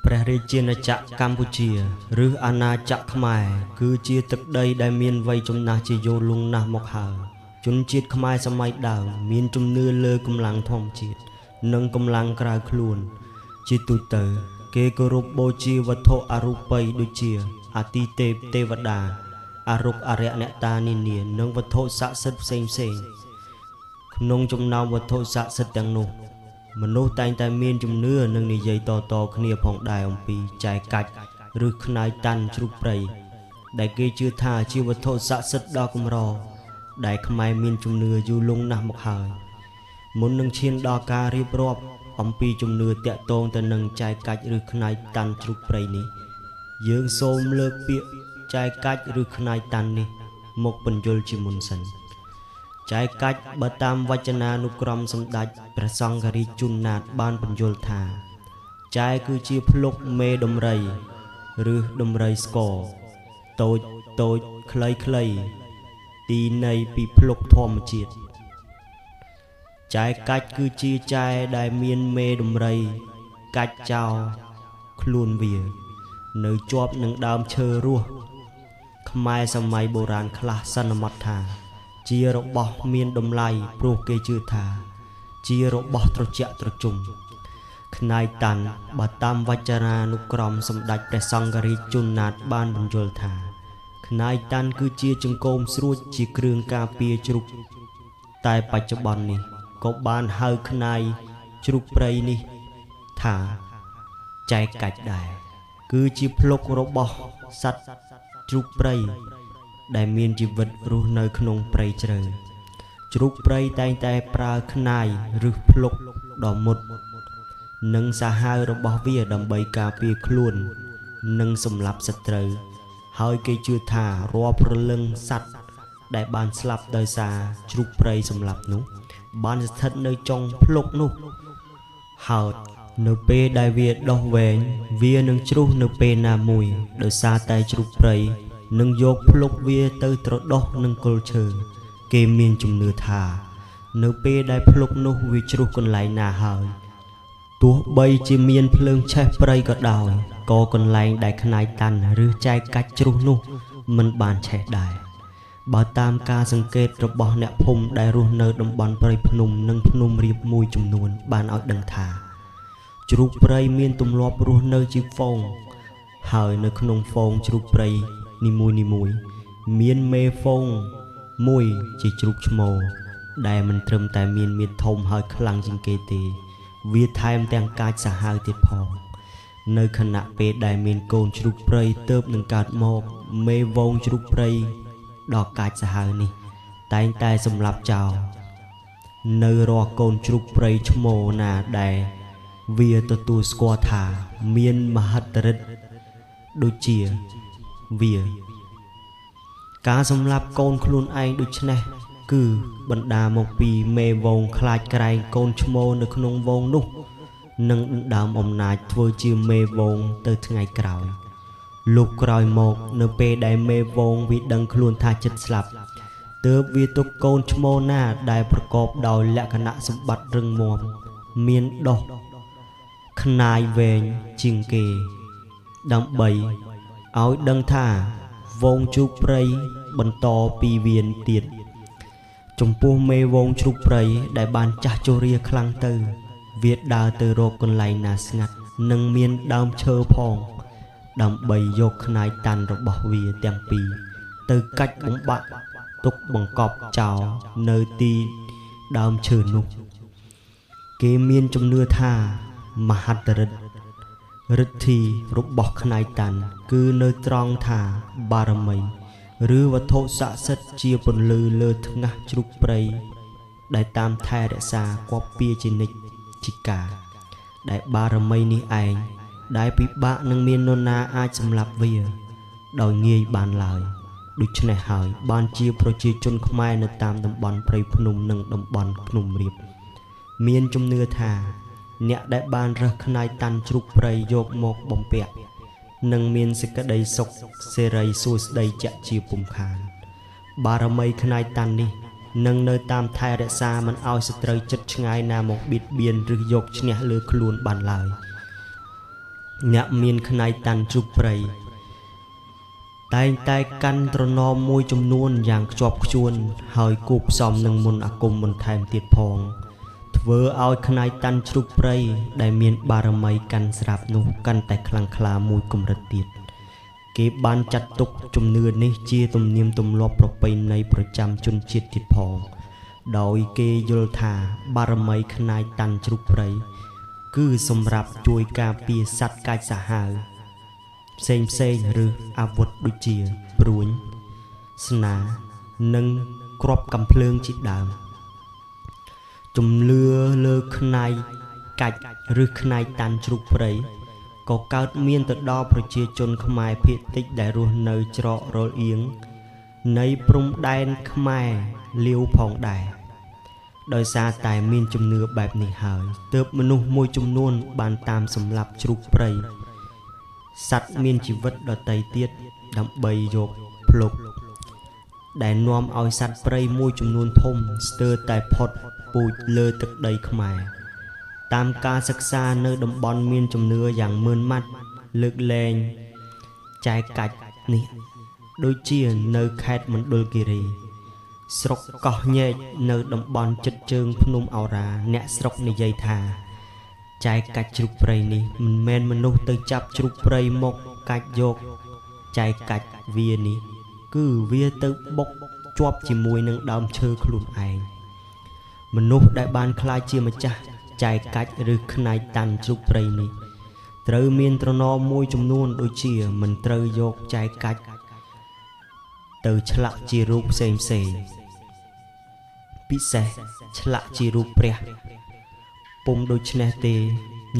ព្រះរាជាណាចក្រកម្ពុជាឬអាណាចក្រខ្មែរគឺជាទឹកដីដែលមានវ័យចំណាស់ជាយូរលង់ណាស់មកហើយជនជាតិខ្មែរសម័យដើមមានជំនឿលើកម្លាំងធម្មជាតិនិងកម្លាំងក្រៅខ្លួនជាទូទៅគេគោរពបូជាវត្ថុអរូបីដូចជាអាទិទេពទេវតាអរុក្ខអរិយអ្នកតានានានិងវត្ថុស័ក្តិសិទ្ធិផ្សេងក្នុងចំណោមវត្ថុស័ក្តិសិទ្ធិទាំងនោះមនុស្សតែងតែមានជំនឿនិងនិយាយតគ្នាផងដែរអំពីចែកកាច់ឬខ្នាយតាន់ជ្រូកព្រៃដែលគេជឿថាជាវត្ថុស័ក្តិសិទ្ធិដ៏កម្រដែលខ្មែរមានជំនឿយូរលង់ណាស់មកហើយមុននឹងឈានដល់ការរៀបរាប់អំពីជំនឿតាក់ទងទៅនឹងចែកកាច់ឬខ្នាយតាន់ជ្រូកព្រៃនេះយើងសូមលើកពាក្យចែកកាច់ឬខ្នាយតាន់នេះមកពន្យល់ជាមុនសិនចែកកាច់បើតាមវចនានុក្រមសម្ដេចព្រះសង្ឃរាជជុនណាតបានពន្យល់ថាចែគឺជាភ្លុកមេដំរីឬដំរីស្គរតូចខ្លីទីនៃពីភ្លុកធម្មជាតិចែកាច់គឺជាចែដែលមានមេដំរីកាច់ចោលខ្លួនវានៅជាប់នឹងដើមឈើរស់ខ្មែរសម័យបុរាណខ្លះសន្មតថាជារបស់មានតម្លៃព្រោះគេជឿថាជារបស់ត្រជាក់ត្រជុំខ្នាយតាន់បើតាមវចនានុក្រមសម្ដេចព្រះសង្ឃរាជជុនណាតបានបញ្យល់ថាខ្នាយតាន់គឺជាចង្កូមស្រួចជាគ្រឿងការពារជ្រូកតែបច្ចុប្បន្ននេះក៏បានហៅខ្នាយជ្រូកព្រៃនេះថាចែកកាច់ដែរគឺជាភ្លុករបស់សត្វជ្រូកព្រៃដែលមានជីវិតរស់នៅក្នុងព្រៃជ្រៅជ្រូកព្រៃតែងតែប្រើខ្នាយឬភ្លុកដ៏មុតនិងសាហាវរបស់វាដើម្បីការពារខ្លួននិងសម្លាប់សត្រូវហើយគេជឿថារាល់ព្រលឹងសត្វដែលបានស្លាប់ដោយសារជ្រូកព្រៃសម្លាប់នោះបានស្ថិតនៅចុងភ្លុកនោះហើយនៅពេលដែលវាដុះវែងវានឹងជ្រុះនៅពេលណាមួយដោយសារតែជ្រូកព្រៃនឹងយកភ្លុកវាទៅត្រដុសនឹងគល់ឈើគេមានជំនឿថានៅពេលដែលភ្លុកនោះវាជ្រុះកន្លែងណាហើយទោះបីជាមានភ្លើងឆេះព្រៃក៏ដោយក៏កន្លែងដែលខ្នាយតាន់ឬចែកកាច់ជ្រុះនោះមិនបានឆេះដែរបើតាមការសង្កេតរបស់អ្នកភូមិដែលរស់នៅតំបន់ព្រៃភ្នំនិងភ្នំរាបមួយចំនួនបានឲ្យដឹងថាជ្រូកព្រៃមានទម្លាប់រស់នៅជាហ្វូងហើយនៅក្នុងហ្វូងជ្រូកព្រៃនីមួយមានមេហ្វូងមួយជាជ្រូកឈ្មោលដែលមិនត្រឹមតែមានមាឌធំហើយខ្លាំងជាងគេទេវាថែមទាំងកាចសាហាវទៀតផងនៅខណៈពេលដែលមានកូនជ្រូកព្រៃទៅនឹងកើតមកមេវងជ្រូកព្រៃដ៏កាចសាហាវនេះតែងតែសម្លាប់ចោលនៅរាល់កូនជ្រូកព្រៃឈ្មោលណាដែលវាទទួលស្គាល់ថាមានមហិទ្ធិឫទ្ធិដូចជាវាការសម្លាប់កូនខ្លួនឯងដូចនេះគឺបណ្ដាមកពីមេវងខ្លាចក្រែងកូនឈ្មោលនៅក្នុងវងនោះនឹងដណ្ដើមអំណាចធ្វើជាមេវងទៅថ្ងៃក្រោយលុះក្រោយមកនៅពេលដែលមេវងវាដឹងខ្លួនថាចិត្តស្លាប់ទើបវាទុកកូនឈ្មោលណាដែលប្រកបដោយលក្ខណៈសម្បត្តិរឹងមាំមានដុសខ្នាយវែងជាងគេដើម្បីឲ្យដឹងថាវងជ្រូកព្រៃបន្តពីវាទៀតចំពោះមេវងជ្រូកព្រៃដែលបានចាស់ជរាខ្លាំងទៅវាដើរទៅរកកន្លែងណាស្ងាត់និងមានដើមឈើផងដើម្បីយកខ្នាយតាន់របស់វាទាំងពីរទៅកាច់បំបាក់ទុកបង្កប់ចោលនៅទីដើមឈើនោះគេមានជំនឿថាមហិទ្ធិឫទ្ធិឫទ្ធីរបស់ខ្នាយតាន់គឺនៅត្រង់ថាបារមីឬវត្ថុស័ក្តិសិទ្ធិជាពន្លឺលើថ្ងាសជ្រូកព្រៃដែលតាមថែរក្សាគប់ពីជានិច្ចជាការដែលបារមីនេះឯងដែលពិបាកនឹងមាននរណាអាចសម្លាប់វាដោយងាយបានឡើយដូច្នេះហើយបានជាប្រជាជនខ្មែរនៅតាមតំបន់ព្រៃភ្នំនិងតំបន់ភ្នំរាបមានជំនឿថាអ្នកដែលបានរើសខ្នាយតាន់ជ្រូកព្រៃយកមកបំពាក់នឹងមានសេចក្តីសុខសេរីសួស្តីជាក់ជាពុំខានបារមីខ្នាយតាន់នេះនឹងនៅតាមថែរក្សាមិនឲ្យសត្រូវចិត្តឆ្ងាយណាមកបៀតបៀនឬយកឈ្នះលើខ្លួនបានឡើយ អ្នកមានខ្នៃតាន់ជ្រូកព្រៃតែងតែកាន់ត្រណមមួយចំនួនយ៉ាងខ្ជាប់ខ្ជួនហើយគូបផ្សំនឹងមន្តអាគមបន្ថែមទៀតផងធ្វើឲ្យខ្នៃតាន់ជ្រូកព្រៃដែលមានបារមីកាន់ស្រាប់នោះកាន់តែខ្លាំងក្លាមួយកម្រិតទៀតគេបានចាត់ទុកជំនឿនេះជាទំនៀមទម្លាប់ប្រពៃណីប្រចាំជនជាតិទៀតផងដោយគេយល់ថាបារមីខ្នៃតាន់ជ្រូកព្រៃគឺសម្រាប់ជួយការពារសត្វកាចសាហាវផ្សេងឬអាវុធដូចជាព្រួញស្នានិងគ្រាប់កាំភ្លើងជាដើមជំនឿលើខ្នៃកាច់ឬខ្នៃតាន់ជ្រូកព្រៃក៏កើតមានទៅដល់ប្រជាជនខ្មែរភាគតិចដែលរស់នៅច្រករលអៀងនៃព្រំដែនខ្មែរលាវផងដែរដោយសារតែមានជំនឿបែបនេះហើយទើបមនុស្សមួយចំនួនបានតាមសម្លាប់ជ្រូកព្រៃសត្វមានជីវិតដទៃទៀតដើម្បីយកភ្លុកដែលនាំឲ្យសត្វព្រៃមួយចំនួនធំស្ទើរតែផុតពូជលើទឹកដីខ្មែរតាមការសិក្សានៅតំបន់មានជំនឿយ៉ាងម៉ឺនម៉ាត់លើកលែងចែកកាច់នេះដូចជានៅខេត្តមណ្ឌលគិរីស្រុកកោះញែកនៅតំបន់ជិតជើងភ្នំឱរាអ្នកស្រុកនិយាយថាចែកកាច់ជ្រូកព្រៃនេះមិនមែនមនុស្សទៅចាប់ជ្រូកព្រៃមកកាច់យកចែកកាច់វានេះគឺវាទៅបុកជាប់ជាមួយនឹងដើមឈើខ្លួនឯងមនុស្សដែលបានខ្លាចជាម្ចាស់ចែកកាច់ឬខ្នៃតាន់ជ្រូកព្រៃនេះត្រូវមានត្រណមមួយចំនួនដូចជាមិនត្រូវយកចែកកាច់ទៅឆ្លាក់ជារូបផ្សេងពិសេសឆ្លាក់ជារូបព្រះពុំដូច្នេះទេ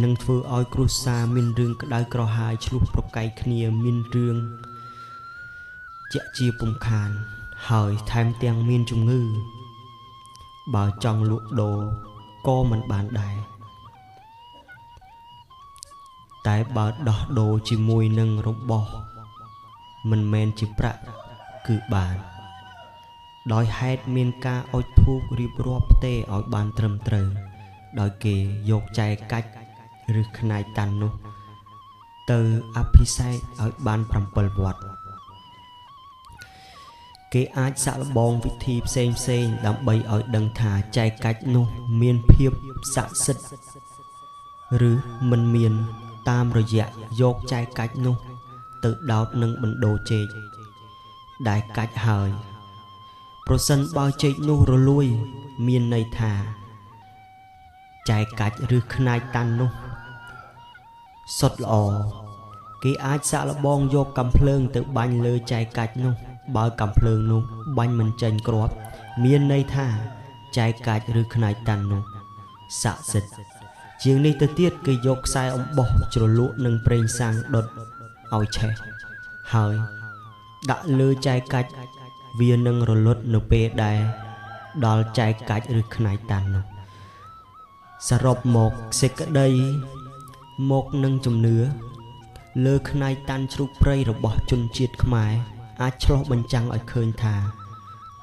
នឹងធ្វើឲ្យគ្រួសារមានរឿងក្តៅក្រហាយឆ្លោះប្រកែកគ្នាមានរឿងជាក់ជាពុំខានហើយថែមទាំងមានជំងឺបើចង់លក់ដូរក៏មិនបានដែរតែបើដោះដូរជាមួយនឹងរបស់មិនមែនជាប្រាក់គឺបានដោយហេតុមានការអុជធូបរៀបរាប់ផ្ទេឲ្យបានត្រឹមត្រូវដោយគេយកចែកកាច់ឬខ្នៃតាន់នោះទៅអភិសេកឲ្យបាន7វត្តគេអាចសាក់លបងវិធីផ្សេងដើម្បីឲ្យដឹងថាចែកកាច់នោះមានភាពស័ក្តិសិទ្ធិឬមិនមានតាមរយៈយកចែកកាច់នោះទៅដោតនឹងបណ្ដូចេកដែលកាច់ហើយប្រសិនបើចេកនោះរលួយមានន័យថាចែកកាច់ឬខ្នៃតាន់នោះសុទ្ធល្អគេអាចសាក់លបងយកកាំភ្លើងទៅបាញ់លើចែកកាច់នោះបើកាំភ្លើងនោះបាញ់មិនចេញគ្រាប់មានន័យថាចែកកាច់ឬខ្នៃតាន់នោះស័ក្តិសិទ្ធិជាងនេះទៅទៀតគេយកខ្សែអំបោះជ្រលក់នឹងប្រេងសាំងដុតឲ្យឆេះហើយដាក់លើចែកកាច់វានឹងរលត់នៅពេលដែលដល់ចែកកាច់ឬខ្នៃតាន់នោះសរុបមកសេចក្តីមកនឹងជំនឿលើខ្នៃតាន់ជ្រូកព្រៃរបស់ជនជាតិខ្មែរអាចឆ្លុះបញ្ចាំងឲ្យឃើញថា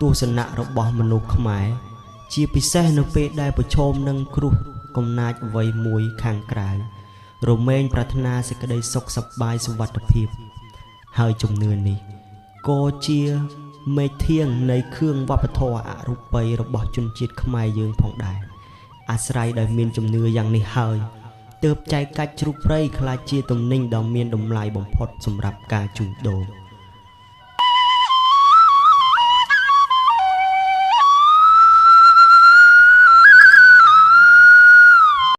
ទស្សនៈរបស់មនុស្សខ្មែរជាពិសេសនៅពេលដែលប្រឈមនឹងគ្រោះកំណាចអ្វីមួយខាងក្រៅរមែងប្រាថ្នាសេចក្តីសុខសប្បាយសុវត្ថិភាពហើយជំនឿនេះក៏ជាមេធាងនៃគ្រឿងវប្បធម៌អរូបីរបស់ជនជាតិខ្មែរយើងផងដែរអាស្រ័យដោយមានជំនឿយ៉ាងនេះហើយទើបចែកកាច់ជ្រូកព្រៃក្លាយជាទំនិញដ៏មានតម្លៃបំផុតសម្រាប់ការជួញដូរ